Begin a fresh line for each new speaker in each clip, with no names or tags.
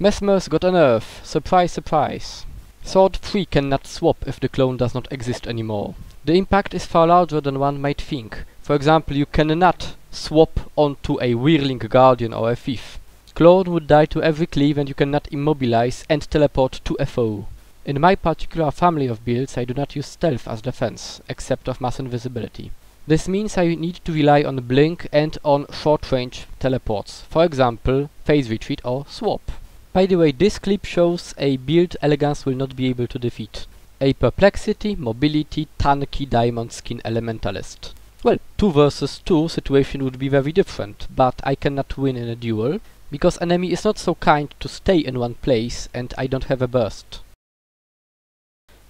Mesmer's got a nerf. Surprise, surprise. Sword 3 cannot swap if the clone does not exist anymore. The impact is far larger than one might think. For example, you cannot swap onto a Whirling Guardian or a Thief. Clone would die to every cleave and you cannot immobilize and teleport to a foe. In my particular family of builds, I do not use stealth as defense, except of mass invisibility. This means I need to rely on blink and on short-range teleports, for example, phase retreat or swap. By the way, this clip shows a build Elegance will not be able to defeat. A perplexity, mobility, tanky diamond skin elementalist. Well, 2 versus 2 situation would be very different, but I cannot win in a duel, because enemy is not so kind to stay in one place and I don't have a burst.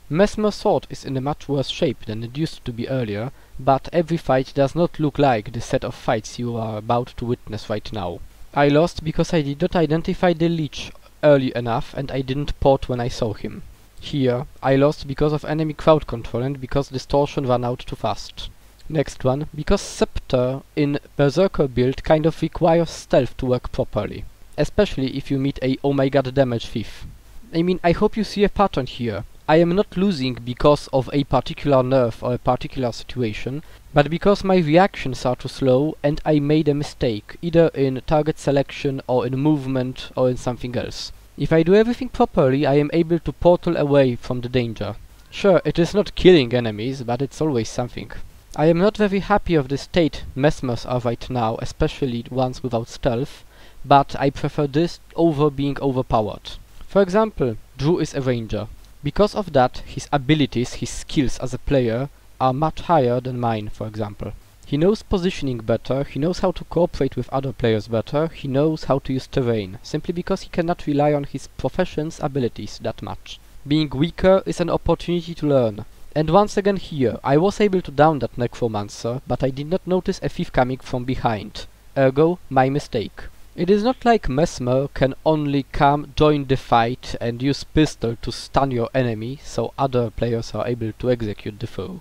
Mesmer sword is in a much worse shape than it used to be earlier, but every fight does not look like the set of fights you are about to witness right now. I lost because I did not identify the leech early enough and I didn't port when I saw him. Here, I lost because of enemy crowd control and because distortion ran out too fast. Next one, because Scepter in Berserker build kind of requires stealth to work properly. Especially if you meet a oh my god damage thief. I mean, I hope you see a pattern here. I am not losing because of a particular nerf or a particular situation, but because my reactions are too slow and I made a mistake, either in target selection or in movement or in something else. If I do everything properly, I am able to portal away from the danger. Sure, it is not killing enemies, but it's always something. I am not very happy of the state Mesmers are right now, especially ones without stealth, but I prefer this over being overpowered. For example, Gw2 is a ranger. Because of that, his abilities, his skills as a player, are much higher than mine, for example. He knows positioning better, he knows how to cooperate with other players better, he knows how to use terrain, simply because he cannot rely on his profession's abilities that much. Being weaker is an opportunity to learn. And once again here, I was able to down that necromancer, but I did not notice a thief coming from behind. Ergo, my mistake. It is not like Mesmer can only come, join the fight and use pistol to stun your enemy, so other players are able to execute the foe.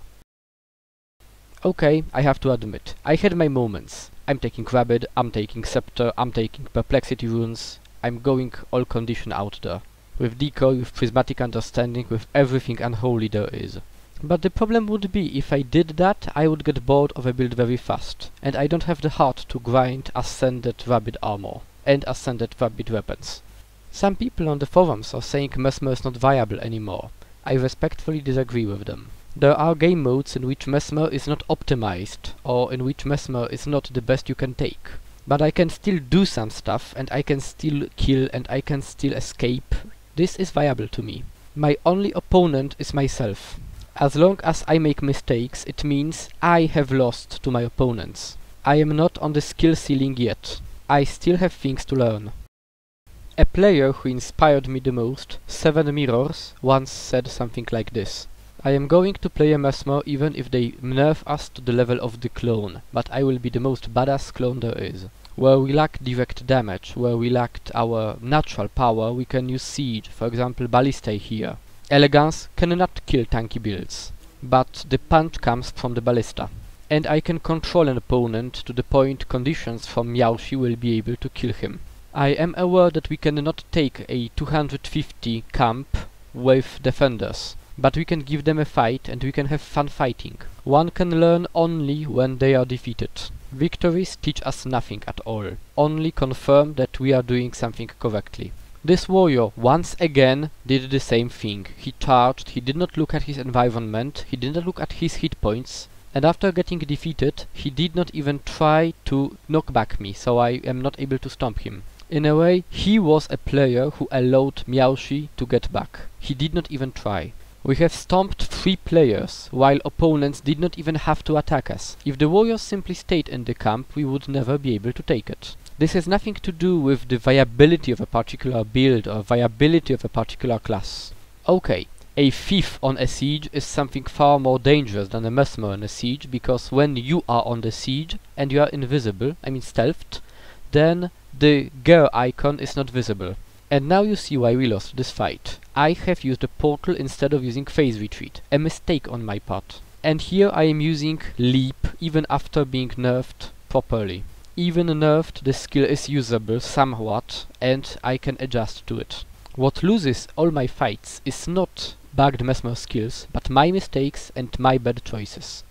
Okay, I have to admit, I had my moments. I'm taking Rabid, I'm taking Scepter, I'm taking Perplexity runes, I'm going all condition out there. With decoy, with prismatic understanding, with everything unholy there is. But the problem would be, if I did that, I would get bored of a build very fast, and I don't have the heart to grind Ascended Rabid armor, and Ascended Rabid weapons. Some people on the forums are saying Mesmer is not viable anymore. I respectfully disagree with them. There are game modes in which Mesmer is not optimized, or in which Mesmer is not the best you can take. But I can still do some stuff, and I can still kill, and I can still escape. This is viable to me. My only opponent is myself. As long as I make mistakes, it means I have lost to my opponents. I am not on the skill ceiling yet. I still have things to learn. A player who inspired me the most, 7 Mirrors, once said something like this. I am going to play a Mesmer even if they nerf us to the level of the clone, but I will be the most badass clone there is. Where we lack direct damage, where we lacked our natural power, we can use siege, for example Ballistae here. Elegance cannot kill tanky builds, but the punch comes from the ballista. And I can control an opponent to the point conditions from Meowshi will be able to kill him. I am aware that we cannot take a 250 camp with defenders, but we can give them a fight and we can have fun fighting. One can learn only when they are defeated. Victories teach us nothing at all, only confirm that we are doing something correctly. This warrior once again did the same thing. He charged, he did not look at his environment, he did not look at his hit points, and after getting defeated, he did not even try to knock back me, so I am not able to stomp him. In a way, he was a player who allowed Meowshi to get back. He did not even try. We have stomped 3 players, while opponents did not even have to attack us. If the warriors simply stayed in the camp, we would never be able to take it. This has nothing to do with the viability of a particular build or viability of a particular class. Okay, a thief on a siege is something far more dangerous than a Mesmer on a siege, because when you are on the siege and you are invisible, I mean stealthed, then the gear icon is not visible. And now you see why we lost this fight. I have used a portal instead of using phase retreat, a mistake on my part. And here I am using leap even after being nerfed properly. Even nerfed, the skill is usable somewhat, and I can adjust to it. What loses all my fights is not bugged Mesmer skills, but my mistakes and my bad choices.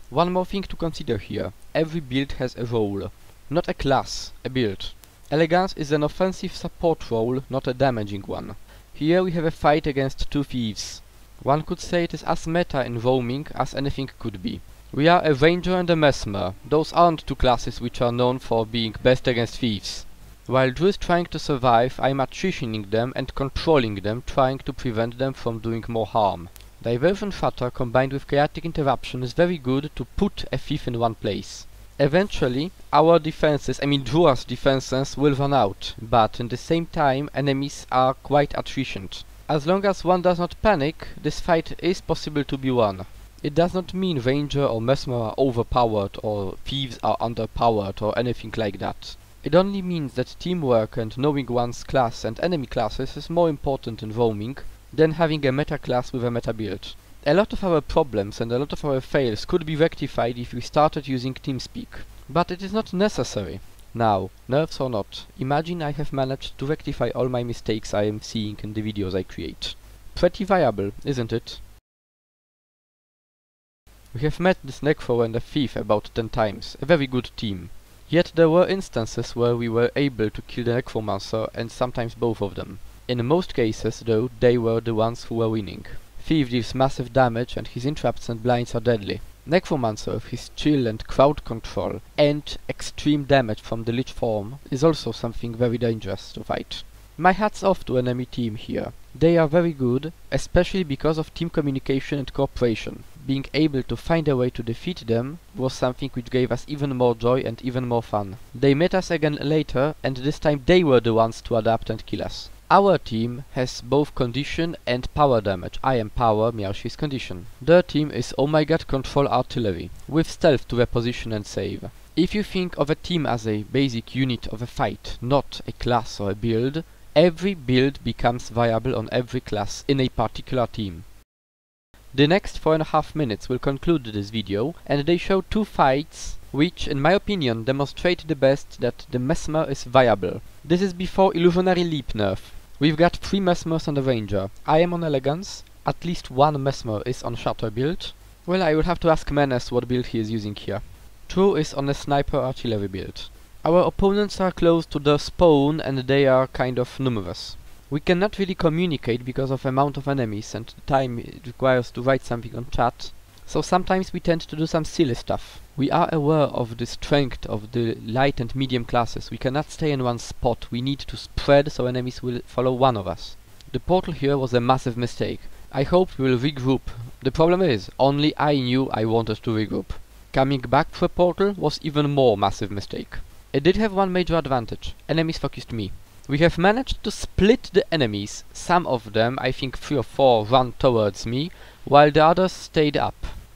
One more thing to consider here. Every build has a role. Not a class, a build. Elegance is an offensive support role, not a damaging one. Here we have a fight against two thieves. One could say it is as meta in roaming as anything could be. We are a ranger and a mesmer. Those aren't two classes which are known for being best against thieves. While Drew is trying to survive, I am attritioning them and controlling them, trying to prevent them from doing more harm. Diversion Shutter combined with chaotic interruption is very good to put a thief in one place. Eventually, our defenses, Drua's defenses will run out, but at the same time enemies are quite attritioned. As long as one does not panic, this fight is possible to be won. It does not mean Ranger or Mesmer are overpowered or thieves are underpowered or anything like that. It only means that teamwork and knowing one's class and enemy classes is more important in roaming than having a meta class with a meta build. A lot of our problems and a lot of our fails could be rectified if we started using TeamSpeak, but it is not necessary. Now, nerfs or not, imagine I have managed to rectify all my mistakes I am seeing in the videos I create. Pretty viable, isn't it? We have met this Necro and a Thief about 10 times, a very good team. Yet there were instances where we were able to kill the Necromancer and sometimes both of them. In most cases, though, they were the ones who were winning. Thief deals massive damage and his interrupts and blinds are deadly. Necromancer with his chill and crowd control and extreme damage from the Lich form is also something very dangerous to fight. My hats off to enemy team here. They are very good, especially because of team communication and cooperation. Being able to find a way to defeat them was something which gave us even more joy and even more fun. They met us again later, and this time they were the ones to adapt and kill us. Our team has both condition and power damage. I am power, Miaushi is condition. Their team is oh my god control artillery, with stealth to reposition and save. If you think of a team as a basic unit of a fight, not a class or a build, every build becomes viable on every class in a particular team. The next 4.5 minutes will conclude this video, and they show two fights which, in my opinion, demonstrate the best that the Mesmer is viable. This is before Illusionary Leap nerf. We've got 3 Mesmers and a Ranger. I am on Elegance, at least one Mesmer is on Shutter build. Well, I will have to ask Menace what build he is using here. True is on a Sniper Artillery build. Our opponents are close to their spawn and they are kind of numerous. We cannot really communicate because of amount of enemies and the time it requires to write something on chat, so sometimes we tend to do some silly stuff. We are aware of the strength of the light and medium classes. We cannot stay in one spot, we need to spread so enemies will follow one of us. The portal here was a massive mistake. I hope we will regroup. The problem is, only I knew I wanted to regroup. Coming back through a portal was even more massive mistake. It did have one major advantage. Enemies focused me. We have managed to split the enemies. Some of them, I think 3 or 4, run towards me, while the others stayed up.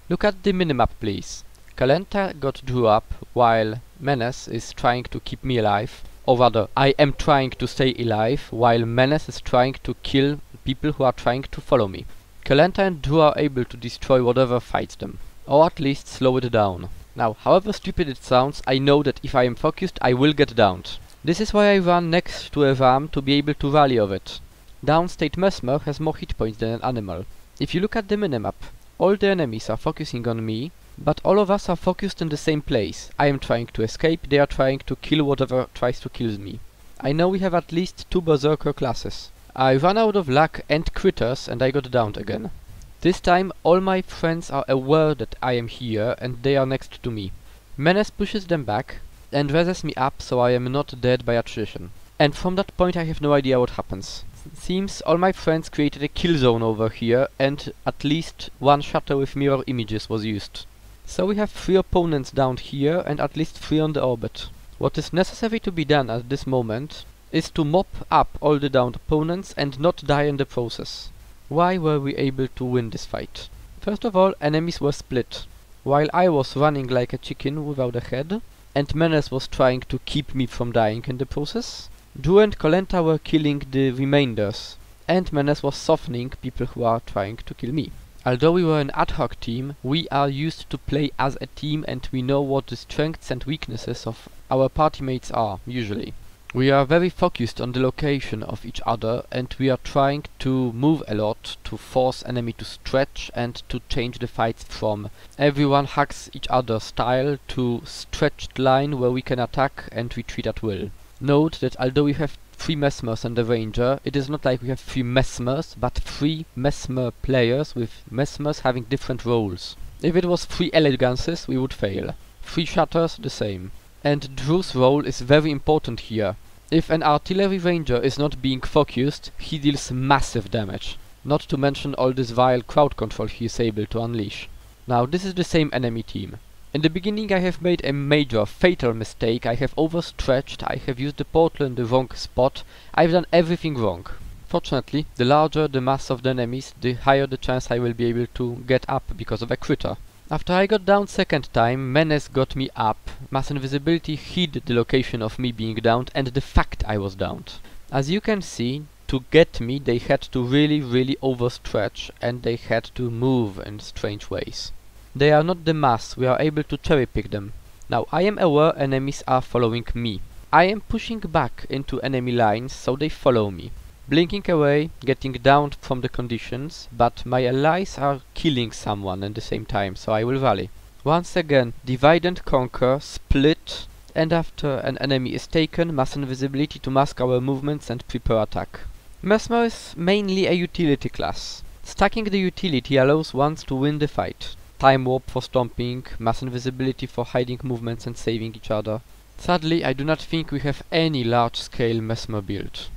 Look at the minimap please. Kalenta got Drew up, while Menace is trying to keep me alive. Or rather, I am trying to stay alive, while Menace is trying to kill people who are trying to follow me. Kalenta and Drew are able to destroy whatever fights them. Or at least slow it down. Now, however stupid it sounds, I know that if I am focused, I will get downed. This is why I run next to a ram to be able to rally of it. Downstate Mesmer has more hit points than an animal. If you look at the minimap, all the enemies are focusing on me, but all of us are focused in the same place. I am trying to escape, they are trying to kill whatever tries to kill me. I know we have at least 2 berserker classes. I ran out of luck and critters and I got downed again. This time all my friends are aware that I am here and they are next to me. Menace pushes them back and raises me up so I am not dead by attrition. And from that point I have no idea what happens. Seems all my friends created a kill zone over here and at least one shutter with mirror images was used. So we have 3 opponents down here and at least 3 on the orbit. What is necessary to be done at this moment is to mop up all the downed opponents and not die in the process. Why were we able to win this fight? First of all, enemies were split. While I was running like a chicken without a head, and Menace was trying to keep me from dying in the process, Drew and Kalenta were killing the remainders, and Menace was softening people who are trying to kill me. Although we were an ad hoc team, we are used to play as a team and we know what the strengths and weaknesses of our party mates are, usually. We are very focused on the location of each other and we are trying to move a lot to force enemy to stretch and to change the fights from everyone hugs each other style to stretched line where we can attack and retreat at will. Note that although we have 3 Mesmers and a Ranger, it is not like we have 3 Mesmers, but 3 Mesmer players with Mesmers having different roles. If it was 3 Elegances, we would fail. 3 Shatters, the same. And Drew's role is very important here. If an artillery ranger is not being focused, he deals massive damage. Not to mention all this vile crowd control he is able to unleash. Now this is the same enemy team. In the beginning I have made a major, fatal mistake. I have overstretched, I have used the portal in the wrong spot. I've done everything wrong. Fortunately, the larger the mass of the enemies, the higher the chance I will be able to get up because of a critter. After I got down second time, Menace got me up. Mass invisibility hid the location of me being downed and the fact I was downed. As you can see, to get me they had to really overstretch and they had to move in strange ways. They are not the mass, we are able to cherry pick them. Now I am aware enemies are following me. I am pushing back into enemy lines so they follow me. Blinking away, getting downed from the conditions, but my allies are killing someone at the same time, so I will rally. Once again, divide and conquer, split, and after an enemy is taken, mass invisibility to mask our movements and prepare attack. Mesmer is mainly a utility class. Stacking the utility allows one to win the fight. Time warp for stomping, mass invisibility for hiding movements and saving each other. Sadly, I do not think we have any large-scale Mesmer build.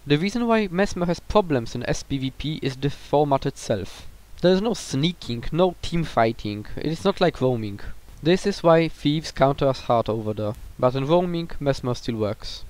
The reason why Mesmer has problems in SPVP is the format itself. There is no sneaking, no team fighting, it is not like roaming. This is why thieves counter us hard over there, but in roaming Mesmer still works.